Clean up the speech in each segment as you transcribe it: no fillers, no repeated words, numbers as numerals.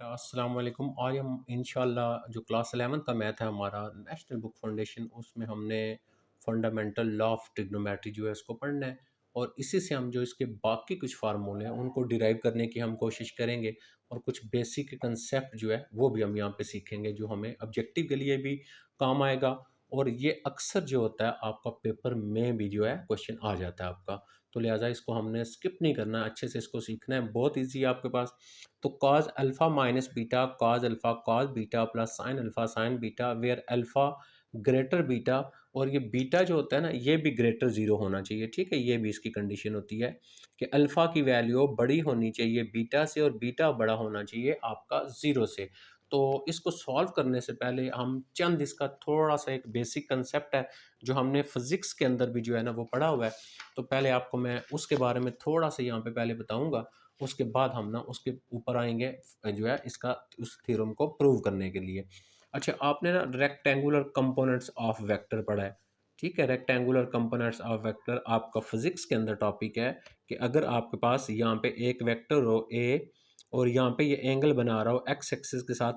अस्सलाम वालेकुम। आज हम इंशाल्लाह जो क्लास 11 का मैथ है हमारा नेशनल बुक फाउंडेशन, उसमें हमने फंडामेंटल लॉ ऑफ ट्रिग्नोमेट्री जो है उसको पढ़ना है। और इसी से हम जो इसके बाकी कुछ फार्मूले हैं उनको डिराइव करने की हम कोशिश करेंगे। और कुछ बेसिक कंसेप्ट जो है वो भी हम यहाँ पे सीखेंगे जो हमें ऑब्जेक्टिव के लिए भी काम आएगा। और ये अक्सर जो होता है आपका पेपर में भी जो है क्वेश्चन आ जाता है आपका। तो लिहाजा इसको हमने स्किप नहीं करना है, अच्छे से इसको सीखना है। बहुत ईजी है आपके पास। तो cos alpha minus beta cos alpha cos beta plus sine alpha sine beta where alpha greater beta. और ये बीटा जो होता है ना ये भी ग्रेटर जीरो होना चाहिए, ठीक है। ये भी इसकी कंडीशन होती है कि अल्फा की वैल्यू बड़ी होनी चाहिए बीटा से और बीटा बड़ा होना चाहिए आपका जीरो से। तो इसको सॉल्व करने से पहले हम चंद इसका थोड़ा सा एक बेसिक कंसेप्ट है जो हमने फिजिक्स के अंदर भी जो है ना वो पढ़ा हुआ है। तो पहले आपको मैं उसके बारे में थोड़ा सा यहाँ पे पहले बताऊंगा। उसके बाद हम ना उसके ऊपर आएंगे जो है इसका उस थ्योरम को प्रूव करने के लिए। अच्छा, आपने ना रेक्टेंगुलर कंपोनेंट्स ऑफ वेक्टर पढ़ा है, ठीक है। रेक्टेंगुलर कंपोनेंट्स ऑफ वेक्टर आपका फिजिक्स के अंदर टॉपिक है कि अगर आपके पास यहाँ पे एक वेक्टर हो ए और यहाँ पे ये एंगल बना रहा हो एक्स एक्सिस के साथ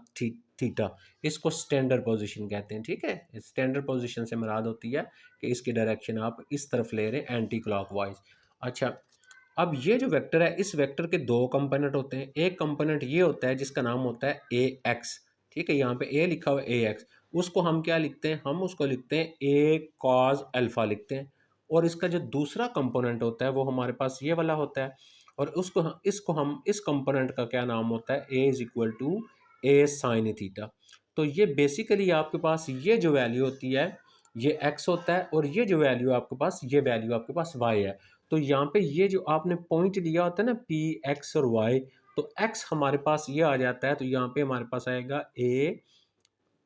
थीटा, इसको स्टैंडर्ड पोजीशन कहते हैं, ठीक है। स्टैंडर्ड पोजीशन से मुराद होती है कि इसकी डायरेक्शन आप इस तरफ ले रहे हैं एंटी क्लॉकवाइज। अच्छा, अब ये जो वेक्टर है इस वेक्टर के दो कंपोनेंट होते हैं। एक कंपोनेंट ये होता है जिसका नाम होता है ए एक्स, ठीक है। यहाँ पे ए लिखा हुआ है ए एक्स, उसको हम क्या लिखते हैं, हम उसको लिखते हैं ए कॉज अल्फा लिखते हैं। और इसका जो दूसरा कंपोनेंट होता है वो हमारे पास ये वाला होता है। और इसको हम इस कंपोनेंट का क्या नाम होता है, A is equal to A sine theta. तो ये बेसिकली आपके पास ये जो वैल्यू होती है ये एक्स होता है और ये जो वैल्यू आपके पास ये वैल्यू आपके पास वाई है। तो यहाँ पे ये जो आपने पॉइंट लिया होता है ना पी एक्स और वाई, तो एक्स हमारे पास ये आ जाता है, तो यहाँ पे हमारे पास आएगा ए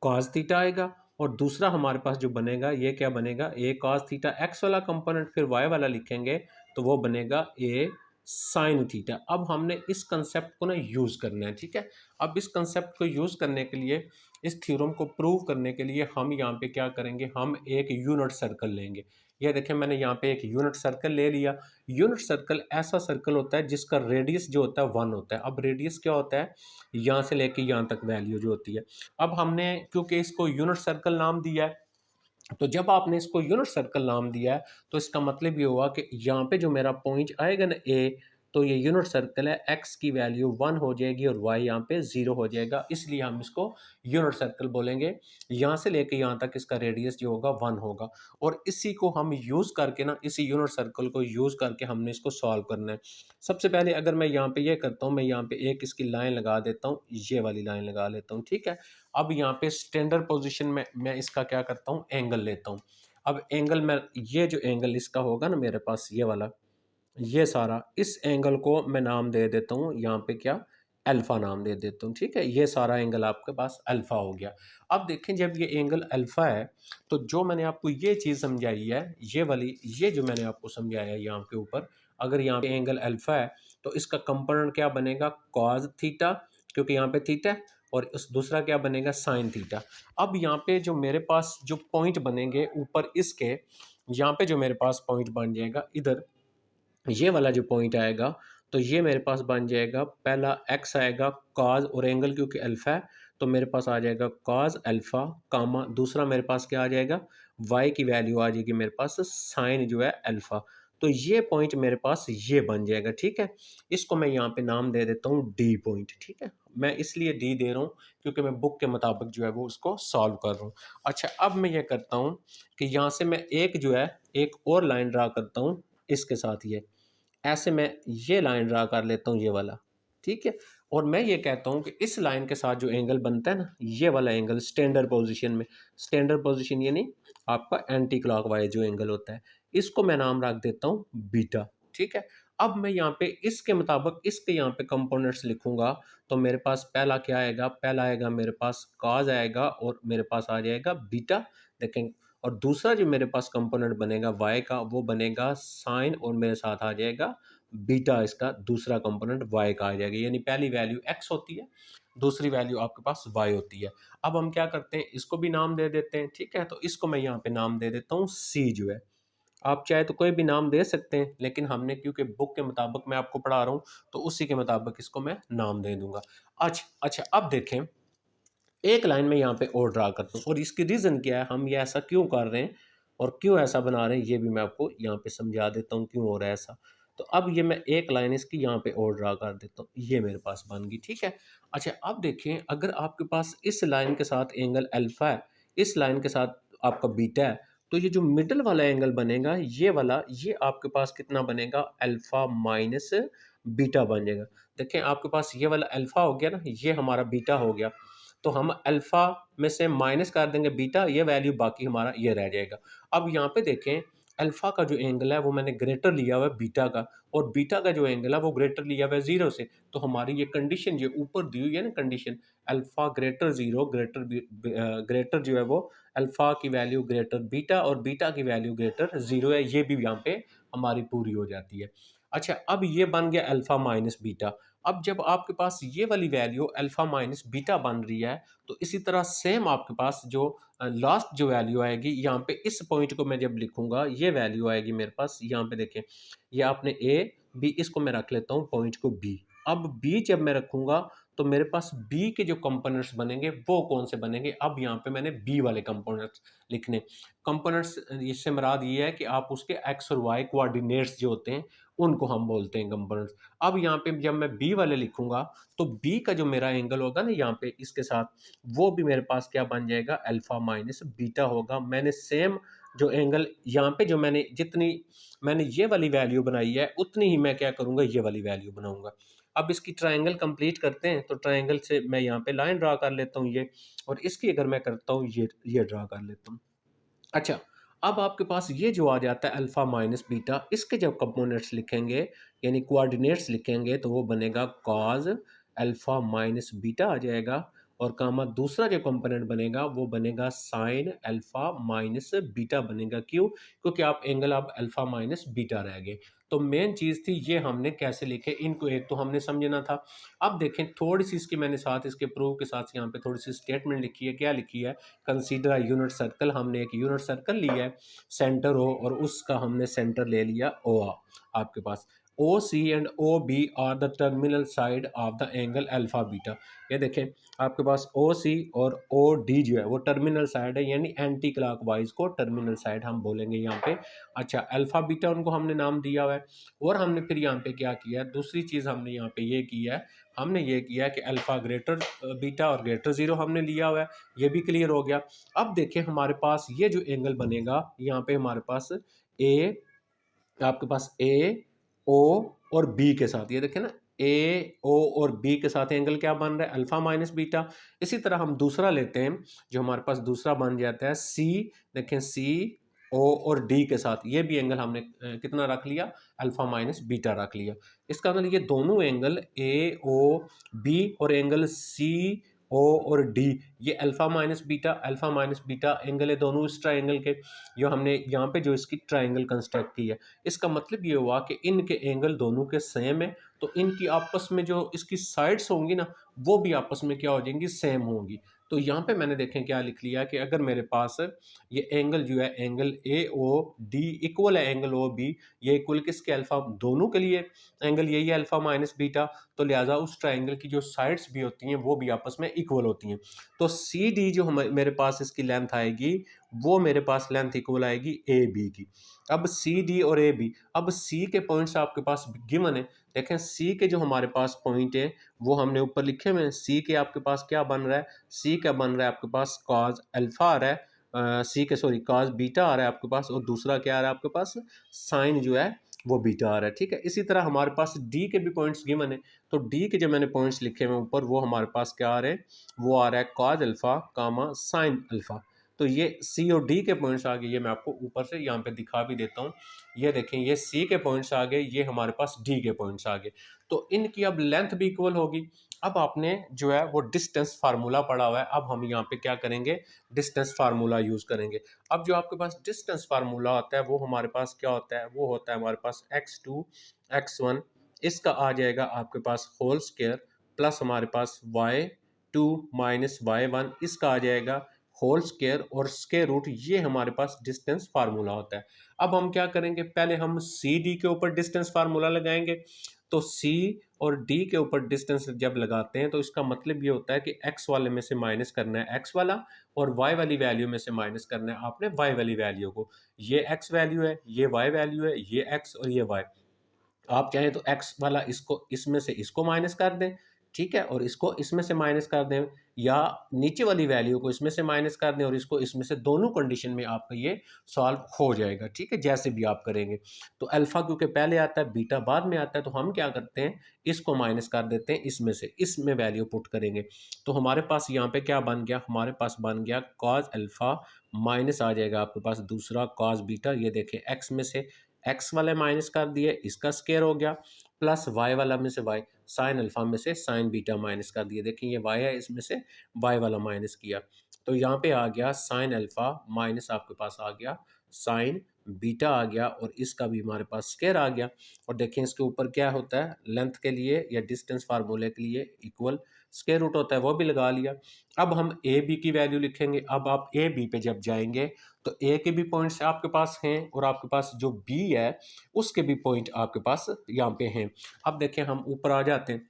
कॉस थीटा आएगा। और दूसरा हमारे पास जो बनेगा ये क्या बनेगा, ए कॉस थीटा एक्स वाला कंपोनेंट फिर वाई वाला लिखेंगे तो वो बनेगा ए साइन थीटा। अब हमने इस कंसेप्ट को ना यूज करना है, ठीक है। अब इस कंसेप्ट को यूज करने के लिए, इस थ्योरम को प्रूव करने के लिए हम यहाँ पे क्या करेंगे, हम एक यूनिट सर्कल लेंगे। ये देखें मैंने यहाँ पे एक यूनिट सर्कल ले लिया। यूनिट सर्कल ऐसा सर्कल होता है जिसका रेडियस जो होता है 1 होता है। अब रेडियस क्या होता है, यहाँ से लेके यहाँ तक वैल्यू जो होती है। अब हमने क्योंकि इसको यूनिट सर्कल नाम दिया है, तो जब आपने इसको यूनिट सर्कल नाम दिया है तो इसका मतलब ये हुआ कि यहाँ पे जो मेरा पॉइंट आएगा ना ए, तो ये यूनिट सर्कल है, एक्स की वैल्यू 1 हो जाएगी और वाई यहाँ पे 0 हो जाएगा, इसलिए हम इसको यूनिट सर्कल बोलेंगे। यहाँ से लेके यहाँ तक इसका रेडियस जो होगा 1 होगा। और इसी को हम यूज़ करके ना, इसी यूनिट सर्कल को यूज़ करके हमने इसको सॉल्व करना है। सबसे पहले अगर मैं यहाँ पे ये करता हूँ, मैं यहाँ पे एक इसकी लाइन लगा देता हूँ, ये वाली लाइन लगा लेता हूँ, ठीक है। अब यहाँ पे स्टैंडर्ड पोजीशन में मैं इसका क्या करता हूँ, एंगल लेता हूँ। अब एंगल में ये जो एंगल इसका होगा ना मेरे पास ये वाला, ये सारा, इस एंगल को मैं नाम दे देता हूँ यहाँ पे क्या, अल्फा नाम दे देता हूँ, ठीक है। ये सारा एंगल आपके पास अल्फा हो गया। अब देखें जब ये एंगल अल्फा है तो जो मैंने आपको ये चीज़ समझाई है, ये वाली, ये जो मैंने आपको समझाया है यहाँ के ऊपर, अगर यहाँ पे एंगल अल्फा है तो इसका कंपोनेंट क्या बनेगा, कॉस थीटा, क्योंकि यहाँ पे थीटा है। और उस दूसरा क्या बनेगा, साइन थीटा। अब यहाँ पे जो मेरे पास जो पॉइंट बनेंगे ऊपर इसके, यहाँ पे जो मेरे पास पॉइंट बन जाएगा इधर, ये वाला जो पॉइंट आएगा, तो ये मेरे पास बन जाएगा, पहला एक्स आएगा कॉज, और एंगल क्योंकि अल्फा है तो मेरे पास आ जाएगा कॉज अल्फा कामा, दूसरा मेरे पास क्या आ जाएगा, वाई की वैल्यू आ जाएगी मेरे पास साइन जो है अल्फा। तो ये पॉइंट मेरे पास ये बन जाएगा, ठीक है। इसको मैं यहाँ पे नाम दे देता हूँ डी पॉइंट, ठीक है। मैं इसलिए डी दे रहा हूँ क्योंकि मैं बुक के मुताबिक जो है वो उसको सॉल्व कर रहा हूँ। अच्छा, अब मैं ये करता हूँ कि यहाँ से मैं एक जो है एक और लाइन ड्रा करता हूँ इसके साथ, ये ऐसे मैं ये लाइन ड्रा कर लेता हूँ ये वाला, ठीक है। और मैं ये कहता हूँ कि इस लाइन के साथ जो एंगल बनता है ना ये वाला एंगल स्टैंडर्ड पोजीशन में, स्टैंडर्ड पोजीशन यानी आपका एंटी क्लॉकवाइज जो एंगल होता है, इसको मैं नाम रख देता हूँ बीटा, ठीक है। अब मैं यहाँ पे इसके मुताबिक इसके यहाँ पे कंपोनेंट्स लिखूंगा तो मेरे पास पहला क्या आएगा, पहला आएगा मेरे पास कॉज आएगा और मेरे पास आ जाएगा बीटा, देखें। और दूसरा जो मेरे पास कंपोनेंट बनेगा y का वो बनेगा साइन और मेरे साथ आ जाएगा बीटा, इसका दूसरा कंपोनेंट y का आ जाएगा। यानी पहली वैल्यू x होती है, दूसरी वैल्यू आपके पास y होती है। अब हम क्या करते हैं, इसको भी नाम दे देते हैं, ठीक है। तो इसको मैं यहाँ पे नाम दे देता हूँ c जो है, आप चाहे तो कोई भी नाम दे सकते हैं, लेकिन हमने क्योंकि बुक के मुताबिक मैं आपको पढ़ा रहा हूँ, तो उसी के मुताबिक इसको मैं नाम दे दूँगा। अच्छा अब देखें, एक लाइन में यहाँ पे और ड्रा करता हूँ और इसकी रीज़न क्या है, हम ये ऐसा क्यों कर रहे हैं और क्यों ऐसा बना रहे हैं, ये भी मैं आपको यहाँ पे समझा देता हूँ क्यों हो रहा है ऐसा। तो अब ये मैं एक लाइन इसकी यहाँ पे और ड्रा कर देता हूँ, ये मेरे पास बन गई, ठीक है। अच्छा अब देखें, अगर आपके पास इस लाइन के साथ एंगल अल्फ़ा है, इस लाइन के साथ आपका बीटा है, तो ये जो मिडल वाला एंगल बनेगा, ये वाला, ये आपके पास कितना बनेगा, अल्फ़ा माइनस बीटा बन जाएगा। देखें आपके पास ये वाला अल्फ़ा हो गया ना, ये हमारा बीटा हो गया। तो हम अल्फ़ा में से माइनस कर देंगे बीटा, ये वैल्यू बाकी हमारा ये रह जाएगा। अब यहाँ पे देखें, अल्फ़ा का जो एंगल है वो मैंने ग्रेटर लिया हुआ है बीटा का, और बीटा का जो एंगल है वो ग्रेटर लिया हुआ है 0 से। तो हमारी ये कंडीशन जो ऊपर दी हुई है ना कंडीशन, अल्फ़ा ग्रेटर 0, ग्रेटर जो है वो अल्फ़ा की वैल्यू ग्रेटर बीटा और बीटा की वैल्यू ग्रेटर 0 है, ये भी यहाँ पे हमारी पूरी हो जाती है। अच्छा अब ये बन गया अल्फ़ा माइनस बीटा। अब जब आपके पास ये वाली वैल्यू अल्फ़ा माइनस बीटा बन रही है, तो इसी तरह सेम आपके पास जो लास्ट जो वैल्यू आएगी यहाँ पे, इस पॉइंट को मैं जब लिखूंगा, ये वैल्यू आएगी मेरे पास यहाँ पे देखें, ये आपने ए बी, इसको मैं रख लेता हूँ पॉइंट को बी। अब बी जब मैं रखूंगा तो मेरे पास बी के जो कंपोनेंट्स बनेंगे वो कौन से बनेंगे, अब यहाँ पे मैंने बी वाले कंपोनेंट्स लिखने। कंपोनेंट्स इससे मुराद ये है कि आप उसके एक्स और वाई कोऑर्डिनेट्स जो होते हैं उनको हम बोलते हैं कंपोनेंट्स। अब यहाँ पे जब मैं बी वाले लिखूंगा तो बी का जो मेरा एंगल होगा ना यहाँ पे इसके साथ, वो भी मेरे पास क्या बन जाएगा, अल्फा माइनस बीटा होगा। मैंने सेम जो एंगल यहाँ पे, जो मैंने जितनी मैंने ये वाली वैल्यू बनाई है उतनी ही मैं क्या करूँगा, ये वाली वैल्यू बनाऊंगा। अब इसकी ट्राइंगल कंप्लीट करते हैं, तो ट्राइंगल से मैं यहाँ पे लाइन ड्रा कर लेता हूँ ये, और इसकी अगर मैं करता हूँ ये ड्रा कर लेता हूँ। अच्छा, अब आपके पास ये जो आ जाता है अल्फ़ा माइनस बीटा, इसके जब कंपोनेंट्स लिखेंगे यानी कोऑर्डिनेट्स लिखेंगे तो वो बनेगा कॉस अल्फ़ा माइनस बीटा आ जाएगा, और कामा दूसरा जो कंपोनेंट बनेगा वो बनेगा साइन अल्फ़ा माइनस बीटा बनेगा। क्यों? क्योंकि आप एंगल आप अल्फ़ा माइनस बीटा रह गए। तो मेन चीज़ थी ये, हमने कैसे लिखे इनको, एक तो हमने समझना था। अब देखें थोड़ी सी इसकी मैंने साथ इसके प्रूफ के साथ यहाँ पे थोड़ी सी स्टेटमेंट लिखी है। क्या लिखी है, कंसीडर अ यूनिट सर्कल, हमने एक यूनिट सर्कल लिया है सेंटर ओ, और उसका हमने सेंटर ले लिया ओ। आपके पास O C and O B are the terminal side of the angle alpha beta. ये देखें आपके पास ओ सी और ओ डी जो है वो टर्मिनल साइड है, यानी एंटी क्लॉकवाइज को टर्मिनल साइड हम बोलेंगे यहाँ पे। अच्छा अल्फा बीटा उनको हमने नाम दिया हुआ है, और हमने फिर यहाँ पे क्या किया है, दूसरी चीज़ हमने यहाँ पे ये किया है, हमने ये किया कि अल्फा ग्रेटर बीटा और ग्रेटर जीरो हमने लिया हुआ है, ये भी क्लियर हो गया। अब देखें हमारे पास ये जो एंगल बनेगा यहाँ पे हमारे पास ए, आपके पास ए ओ और बी के साथ, ये देखें ना ए ओ और बी के साथ एंगल क्या बन रहा है, अल्फा माइनस बीटा। इसी तरह हम दूसरा लेते हैं, जो हमारे पास दूसरा बन जाता है सी, देखें सी ओ और डी के साथ, ये भी एंगल हमने कितना रख लिया, अल्फा माइनस बीटा रख लिया। इसका मतलब ये दोनों एंगल ए ओ बी और एंगल सी ओ और डी, ये अल्फा माइनस बीटा एंगल है दोनों इस ट्राइंगल के, जो हमने यहाँ पे जो इसकी ट्राइंगल कंस्ट्रक्ट की है। इसका मतलब ये हुआ कि इनके एंगल दोनों के सेम है, तो इनकी आपस में जो इसकी साइड्स होंगी ना, वो भी आपस में क्या हो जाएंगी, सेम होंगी। तो यहाँ पे मैंने देखें क्या लिख लिया कि अगर मेरे पास ये एंगल जो है angle A O D equal है एंगल ओ बी, ये इक्वल किसके, अल्फा दोनों के लिए एंगल यही है अल्फा माइनस बीटा, तो लिहाजा उस ट्राइंगल की जो साइड्स भी होती हैं वो भी आपस में इक्वल होती हैं। तो सी डी जो मेरे पास इसकी लेंथ आएगी, वो मेरे पास लेंथ इक्वल आएगी ए बी की। अब सी डी और ए बी, अब सी के पॉइंट्स आपके पास गिवन है। देखें सी के जो हमारे पास पॉइंट है वो हमने ऊपर लिखे हुए हैं। सी के आपके पास क्या बन रहा है, सी का बन रहा है आपके पास कॉज अल्फा आ रहा है, सी के सॉरी कॉज बीटा आ रहा है आपके पास, और दूसरा क्या आ रहा है आपके पास, साइन जो है वो बीटा आ रहा है, ठीक है। इसी तरह हमारे पास डी के भी पॉइंट्स गिवन है, तो डी के जो मैंने पॉइंट्स लिखे हुए ऊपर वो हमारे पास क्या आ रहे हैं, वो आ रहा है कॉज अल्फा कामा साइन अल्फा। तो ये सी और डी के पॉइंट्स आ गए, ये मैं आपको ऊपर से यहाँ पे दिखा भी देता हूँ। ये देखें ये सी के पॉइंट्स आ गए, ये हमारे पास डी के पॉइंट्स आ गए, तो इनकी अब लेंथ भी इक्वल होगी। अब आपने जो है वो डिस्टेंस फार्मूला पढ़ा हुआ है, अब हम यहाँ पे क्या करेंगे, डिस्टेंस फार्मूला यूज करेंगे। अब जो आपके पास डिस्टेंस फार्मूला होता है वो हमारे पास क्या होता है, वो होता है हमारे पास x2 x1, इसका आ जाएगा आपके पास होल स्क्वायर, प्लस हमारे पास y2 माइनस y1, इसका आ जाएगा होल स्क्वायर और स्क्वायर रूट, ये हमारे पास डिस्टेंस फार्मूला होता है। अब हम क्या करेंगे, पहले हम सी डी के ऊपर डिस्टेंस फार्मूला लगाएंगे। तो सी और डी के ऊपर डिस्टेंस जब लगाते हैं तो इसका मतलब ये होता है कि एक्स वाले में से माइनस करना है एक्स वाला, और वाई वाली वैल्यू में से माइनस करना है आपने वाई वाली वैल्यू को। ये एक्स वैल्यू है, ये वाई वैल्यू है, ये एक्स और ये वाई। आप चाहें तो एक्स वाला इसको इसमें से इसको माइनस कर दें, ठीक है, और इसको इसमें से माइनस कर दें, या नीचे वाली वैल्यू को इसमें से माइनस कर दें और इसको इसमें से, दोनों कंडीशन में आपका ये सॉल्व हो जाएगा, ठीक है, जैसे भी आप करेंगे। तो अल्फा क्योंकि पहले आता है, बीटा बाद में आता है, तो हम क्या करते हैं, इसको माइनस कर देते हैं इसमें से, इसमें वैल्यू पुट करेंगे। तो हमारे पास यहाँ पे क्या बन गया, हमारे पास बन गया कॉज अल्फा, माइनस आ जाएगा आपके पास दूसरा कॉज बीटा, ये देखिए एक्स में से एक्स वाले माइनस कर दिए, इसका स्केयर हो गया, प्लस वाई वाला में से वाई, साइन अल्फा में से साइन बीटा माइनस कर दिए, देखिए ये वाई है, इसमें से वाई वाला माइनस किया, तो यहाँ पे आ गया साइन अल्फा माइनस आपके पास आ गया साइन बीटा आ गया, और इसका भी हमारे पास स्केयर आ गया। और देखें इसके ऊपर क्या होता है, लेंथ के लिए या डिस्टेंस फार्मूले के लिए इक्वल स्केयर रूट होता है, वो भी लगा लिया। अब हम ए बी की वैल्यू लिखेंगे। अब आप ए बी पे जब जाएंगे तो ए के भी पॉइंट्स आपके पास हैं, और आपके पास जो बी है उसके भी पॉइंट आपके पास यहाँ पे हैं। अब देखें हम ऊपर आ जाते हैं,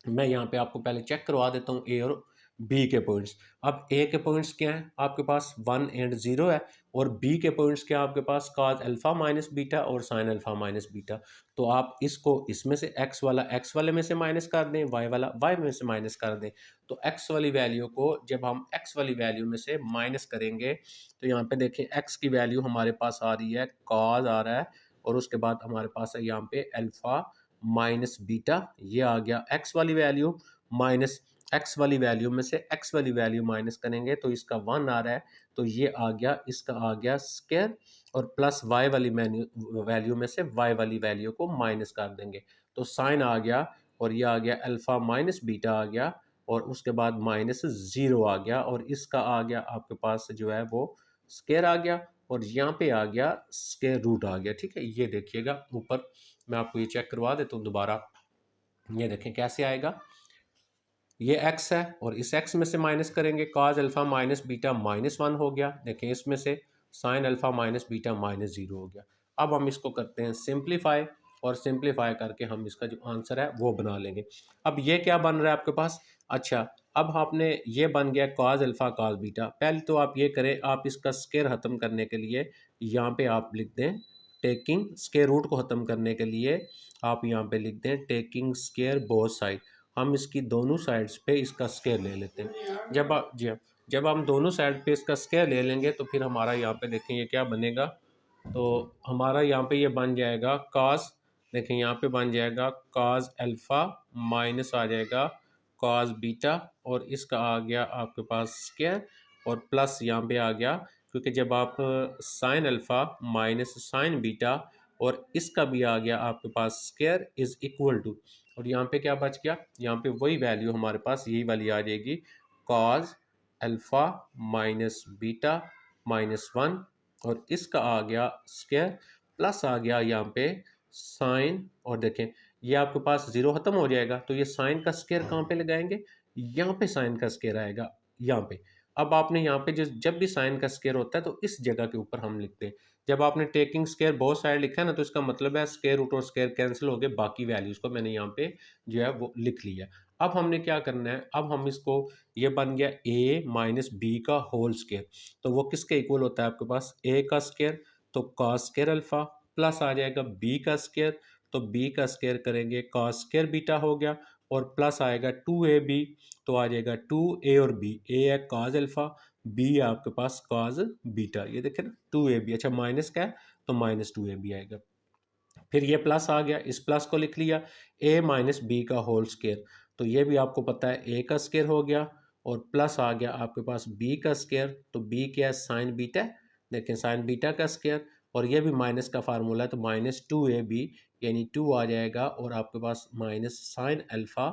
मैं यहाँ पे आपको पहले चेक करवा देता हूँ ए और बी के पॉइंट्स। अब ए के पॉइंट्स क्या हैं आपके पास, 1 एंड 0 है, और बी के पॉइंट्स क्या आपके पास, कॉस अल्फा माइनस बीटा और साइन अल्फा माइनस बीटा। तो आप इसको इसमें से एक्स वाला एक्स वाले में से माइनस कर दें, वाई वाला वाई में से माइनस कर दें। तो एक्स वाली वैल्यू को जब हम एक्स वाली वैल्यू में से माइनस करेंगे तो यहाँ पे देखें एक्स की वैल्यू हमारे पास आ रही है, कॉस आ रहा है, और उसके बाद हमारे पास है यहाँ पे अल्फा माइनस बीटा, ये आ गया एक्स वाली वैल्यू, माइनस एक्स वाली वैल्यू में से एक्स वाली वैल्यू माइनस करेंगे तो इसका 1 आ रहा है, तो ये आ गया, इसका आ गया स्क्वायर, और प्लस वाई वाली वैल्यू में से वाई वाली वैल्यू को माइनस कर देंगे, तो साइन आ गया, और ये आ गया अल्फा माइनस बीटा आ गया, और उसके बाद माइनस 0 आ गया, और इसका आ गया आपके पास जो है वो स्क्वायर आ गया, और यहाँ पे आ गया स्क्वायर रूट आ गया, ठीक है। ये देखिएगा ऊपर, मैं आपको ये चेक करवा देता हूँ दोबारा, ये देखें कैसे आएगा, ये x है और इस x में से माइनस करेंगे, cos अल्फा माइनस बीटा -1 हो गया, देखें इसमें से sin अल्फा माइनस बीटा -0 हो गया। अब हम इसको करते हैं सिंप्लीफाई, और सिंप्लीफाई करके हम इसका जो आंसर है वो बना लेंगे। अब ये क्या बन रहा है आपके पास, अच्छा अब आपने ये बन गया cos अल्फा cos बीटा। पहले तो आप ये करें, आप इसका स्क्वायर ख़त्म करने के लिए यहाँ पे आप लिख दें टेकिंग स्क्वायर रूट को ख़त्म करने के लिए आप यहाँ पे लिख दें टेकिंग स्क्वायर बोथ साइड। हम इसकी दोनों साइड्स पे इसका स्क्वायर ले लेते हैं। जब आप जी हाँ, जब हम दोनों साइड पे इसका स्क्वायर ले लेंगे तो फिर हमारा यहाँ पे देखें ये क्या बनेगा, तो हमारा यहाँ पे ये बन जाएगा cos, देखें यहाँ पे बन जाएगा cos अल्फ़ा माइनस आ जाएगा cos बीटा, और इसका आ गया आपके पास स्क्वायर, और प्लस यहाँ पे आ गया, क्योंकि जब आप sine alpha minus sign beta, और इसका भी आ गया आपके पास स्क्वायर इज़ इक्वल टू, और यहाँ पे क्या बच गया, यहाँ पे वही वैल्यू हमारे पास यही वाली आ जाएगी, cos अल्फ़ा माइनस बीटा -1, और इसका आ गया स्क्वायर, प्लस आ गया यहाँ पे साइन, और देखें ये आपके पास 0 खत्म हो जाएगा, तो ये साइन का स्क्वायर कहाँ पे लगाएंगे, यहाँ पे साइन का स्क्वायर आएगा यहाँ पे। अब आपने यहाँ पे जब भी साइन का स्क्वायर होता है तो इस जगह के ऊपर हम लिखते हैं। जब आपने टेकिंग स्क्वायर बहुत साइड लिखा है ना, तो इसका मतलब है स्क्वायर रूट और स्क्वायर कैंसिल हो गए, बाकी वैल्यूज को मैंने यहाँ पे जो है वो लिख लिया। अब हमने क्या करना है, अब हम इसको, ये बन गया a माइनस बी का होल स्क्वायर, तो वो किसके इक्वल होता है आपके पास, a का स्क्वायर, तो cos स्क्वायर अल्फा, प्लस आ जाएगा b का स्क्वायर, तो b का स्क्वायर करेंगे cos स्क्वायर बीटा हो गया, और प्लस आएगा 2ab, तो आ जाएगा 2a और b, a है cos अल्फा, b है आपके पास cos बीटा, ये देखें ना 2ab, अच्छा माइनस का है तो -2ab आएगा। फिर ये प्लस आ गया, इस प्लस को लिख लिया a माइनस बी का होल स्क्वायर, तो ये भी आपको पता है a का स्क्वायर हो गया, और प्लस आ गया आपके पास b का स्क्वायर, तो b क्या है साइन बीटा, देखें साइन बीटा का स्क्वायर, और ये भी माइनस का फार्मूला है, तो -2ab यानी 2 आ जाएगा, और आपके पास माइनस साइन अल्फा,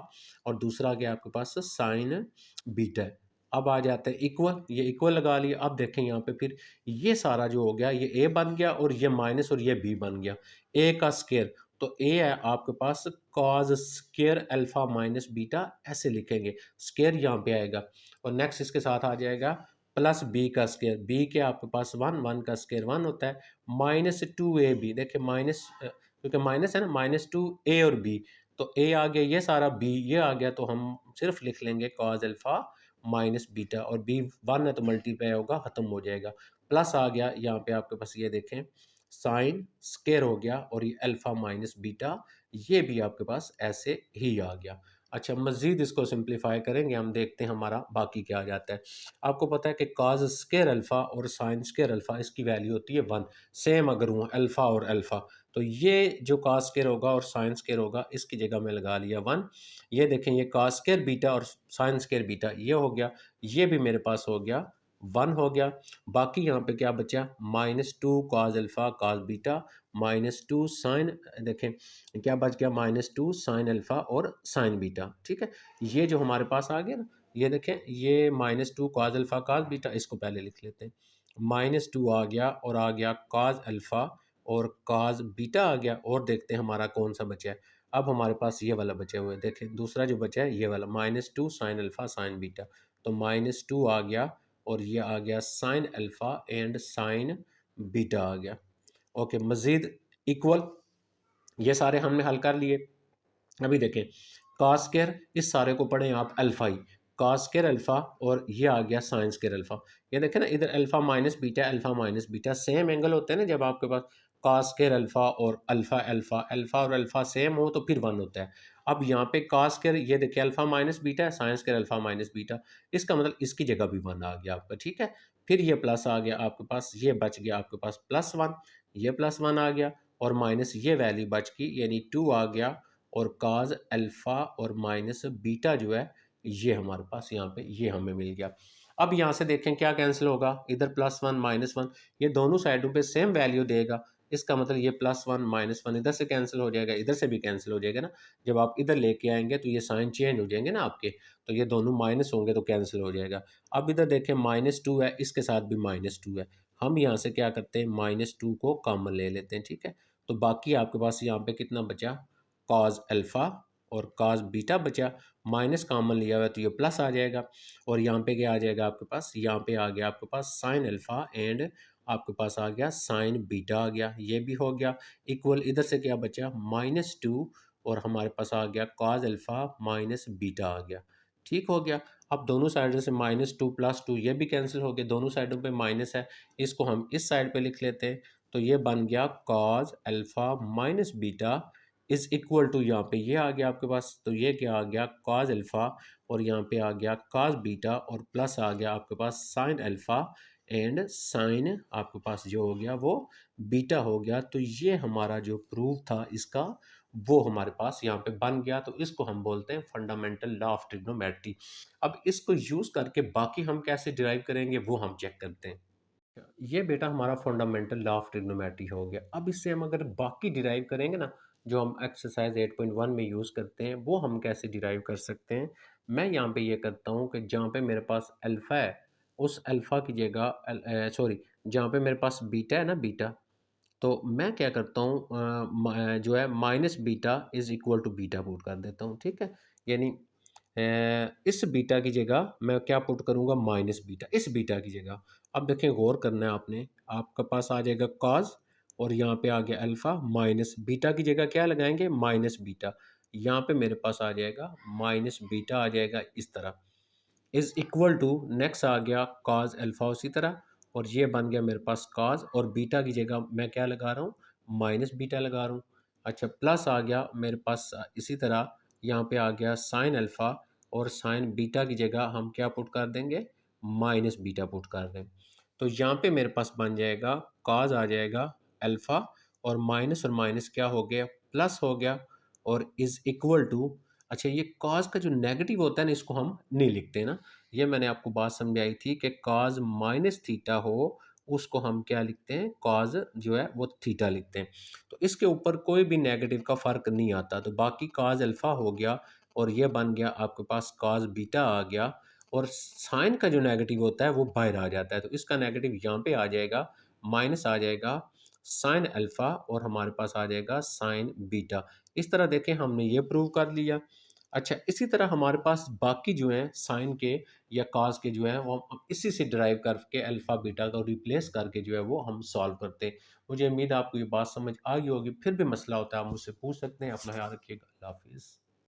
और दूसरा क्या आपके पास साइन बीटा है। अब आ जाते हैं इक्वल, ये इक्वल लगा लिया। अब देखें यहाँ पे फिर ये सारा जो हो गया, ये a बन गया, और ये माइनस और ये b बन गया, a का स्क्वायर, तो a है आपके पास cos square alpha minus beta, ऐसे लिखेंगे, स्क्वायर यहाँ पे आएगा, और नेक्स्ट इसके साथ आ जाएगा प्लस बी का स्केयर, बी के आपके पास वन, वन का स्केयर वन होता है, माइनस टू ए बी, देखिए माइनस क्योंकि माइनस है ना, माइनस टू ए और बी, तो ए आ गया ये सारा, बी ये आ गया, तो हम सिर्फ लिख लेंगे कॉज अल्फा माइनस बीटा, और बी वन है तो मल्टीप्लाई होगा, खत्म हो जाएगा। प्लस आ गया यहाँ पे आपके पास, ये देखें साइन स्केयर हो गया, और ये अल्फा माइनस बीटा, ये भी आपके पास ऐसे ही आ गया। अच्छा, मजीद इसको सिंप्लीफाई करेंगे, हम देखते हैं हमारा बाकी क्या आ जाता है। आपको पता है कि कॉज स्केयर अल्फा और साइन स्केयर अल्फा, इसकी वैल्यू होती है वन, सेम अगर हुआ अल्फा और अल्फा, तो ये जो कॉस स्केयर होगा और साइन स्केयर होगा, इसकी जगह में लगा लिया वन। ये देखें, ये कॉस स्केयर बीटा और साइन स्केयर बीटा ये हो गया, ये भी मेरे पास हो गया वन हो गया। बाकी यहाँ पे क्या बचा, minus two cos alpha cos beta, minus two sine, देखें क्या बच गया, माइनस टू साइन अल्फा और साइन बीटा, ठीक है। ये जो हमारे पास आ गया ना, ये देखें, ये minus two cos alpha cos beta, इसको पहले लिख लेते हैं, माइनस टू आ गया, और आ गया कॉज अल्फा और कॉज बीटा आ गया, और देखते हैं हमारा कौन सा बचा है। अब हमारे पास ये वाला बचा हुआ है, देखें दूसरा जो बचा है ये वाला, minus two sine alpha sine beta, तो माइनस टू आ गया, और ये आ गया sine alpha and sine beta आ गया। ओके, मजीद इक्वल, ये सारे हमने हल कर लिए। अभी देखें कॉस स्क्वायर, इस सारे को पढ़ें आप अल्फा ही, कॉस स्क्वायर अल्फा, और ये आ गया साइन स्क्वायर अल्फा। ये देखें ना, इधर alpha minus beta, alpha minus beta same angle होते हैं ना, जब आपके पास कॉस स्क्वायर अल्फा और अल्फा अल्फा, अल्फा और अल्फा सेम हो तो फिर वन होता है। अब यहाँ पे कॉस स्क्वायर, ये देखिए अल्फा माइनस बीटा है, sine square alpha minus beta, इसका मतलब इसकी जगह भी वन आ गया आपका, ठीक है। फिर ये प्लस आ गया आपके पास, ये बच गया आपके पास प्लस वन, ये प्लस वन आ गया, और माइनस ये वैल्यू बच गई, यानी टू आ गया, और काज अल्फ़ा और माइनस बीटा जो है, ये हमारे पास यहाँ पे ये हमें मिल गया। अब यहाँ से देखें क्या कैंसिल होगा, इधर प्लस वन माइनस वन, ये दोनों साइडों पे सेम वैल्यू देगा, इसका मतलब ये प्लस वन माइनस वन इधर से कैंसिल हो जाएगा, इधर से भी कैंसिल हो जाएगा ना। जब आप इधर लेके आएंगे तो ये साइन चेंज हो जाएंगे ना आपके, तो ये दोनों माइनस होंगे तो कैंसिल हो जाएगा। अब इधर देखें माइनस टू है, इसके साथ भी माइनस टू है, हम यहाँ से क्या करते हैं, माइनस टू को कॉमन ले लेते हैं, ठीक है। तो बाकी आपके पास यहाँ पे कितना बचा, कॉज अल्फ़ा और कॉज बीटा बचा, माइनस कॉमन लिया हुआ है तो ये प्लस आ जाएगा, और यहाँ पे क्या आ जाएगा आपके पास, यहाँ पे आ गया आपके पास साइन अल्फ़ा एंड आपके पास आ गया साइन बीटा आ गया, ये भी हो गया इक्वल। इधर से क्या बचा, माइनस टू, और हमारे पास आ गया कॉज अल्फ़ा माइनस बीटा आ गया, ठीक हो गया। अब दोनों साइडों से माइनस टू प्लस टू ये भी कैंसिल हो गया, दोनों साइडों पे माइनस है, इसको हम इस साइड पे लिख लेते हैं, तो ये बन गया cos alpha minus beta is equal to, यहाँ पे ये आ गया आपके पास, तो ये क्या आ गया कॉज अल्फ़ा, और यहाँ पे आ गया कॉज बीटा, और प्लस आ गया आपके पास साइन अल्फ़ा एंड साइन आपके पास जो हो गया वो बीटा हो गया। तो ये हमारा जो प्रूफ था इसका, वो हमारे पास यहाँ पे बन गया, तो इसको हम बोलते हैं फंडामेंटल लॉ ऑफ ट्रिग्नोमेट्री। अब इसको यूज़ करके बाकी हम कैसे डिराइव करेंगे वो हम चेक करते हैं। ये बेटा हमारा फंडामेंटल लॉ ऑफ ट्रिग्नोमेट्री हो गया। अब इससे हम अगर बाकी डिराइव करेंगे ना, जो हम एक्सरसाइज 8.1 में यूज़ करते हैं, वो हम कैसे डिराइव कर सकते हैं। मैं यहाँ पे ये करता हूँ कि जहाँ पे मेरे पास अल्फ़ा है, उस अल्फ़ा की जगह सॉरी, जहाँ पे मेरे पास बीटा है ना, बीटा, तो मैं क्या करता हूँ जो है minus beta is equal to beta put कर देता हूँ, ठीक है। यानी इस बीटा की जगह मैं क्या पुट करूँगा, माइनस बीटा इस बीटा की जगह। अब देखें गौर करना है आपने, आपके पास आ जाएगा कॉज, और यहाँ पे आ गया अल्फ़ा, माइनस बीटा की जगह क्या लगाएंगे, माइनस बीटा, यहाँ पे मेरे पास आ जाएगा माइनस बीटा आ जाएगा इस तरह, इज़ इक्वल टू नेक्स्ट आ गया कॉज अल्फ़ा उसी तरह, और ये बन गया मेरे पास कॉज, और बीटा की जगह मैं क्या लगा रहा हूँ, माइनस बीटा लगा रहा हूँ। अच्छा, प्लस आ गया मेरे पास इसी तरह, यहाँ पे आ गया साइन अल्फ़ा, और साइन बीटा की जगह हम क्या पुट कर देंगे, माइनस बीटा पुट कर दें। तो यहाँ पे मेरे पास बन जाएगा कॉज आ जाएगा अल्फ़ा, और माइनस क्या हो गया, प्लस हो गया, और इज़ इक्वल टू, अच्छा ये कॉज का जो नेगेटिव होता है ना, इसको हम नहीं लिखते ना, ये मैंने आपको बात समझाई थी कि कॉज माइनस थीटा हो, उसको हम क्या लिखते हैं, कॉज जो है वो थीटा लिखते हैं। तो इसके ऊपर कोई भी नेगेटिव का फ़र्क नहीं आता, तो बाकी कॉज अल्फ़ा हो गया, और ये बन गया आपके पास कॉज बीटा आ गया, और साइन का जो नेगेटिव होता है वो बाहर आ जाता है, तो इसका नेगेटिव यहाँ पे आ जाएगा, माइनस आ जाएगा साइन अल्फ़ा, और हमारे पास आ जाएगा साइन बीटा। इस तरह देखें हमने ये प्रूव कर लिया। अच्छा, इसी तरह हमारे पास बाकी जो हैं साइन के या कॉस के जो हैं वो हम इसी से डिराइव करके अल्फ़ा, बीटा को रिप्लेस करके जो है वो हम सॉल्व करते हैं। मुझे उम्मीद है आपको ये बात समझ आ गई होगी, फिर भी मसला होता है आप मुझसे पूछ सकते हैं। अपना ख़्याल रखिएगा। अल्लाह हाफ़िज़।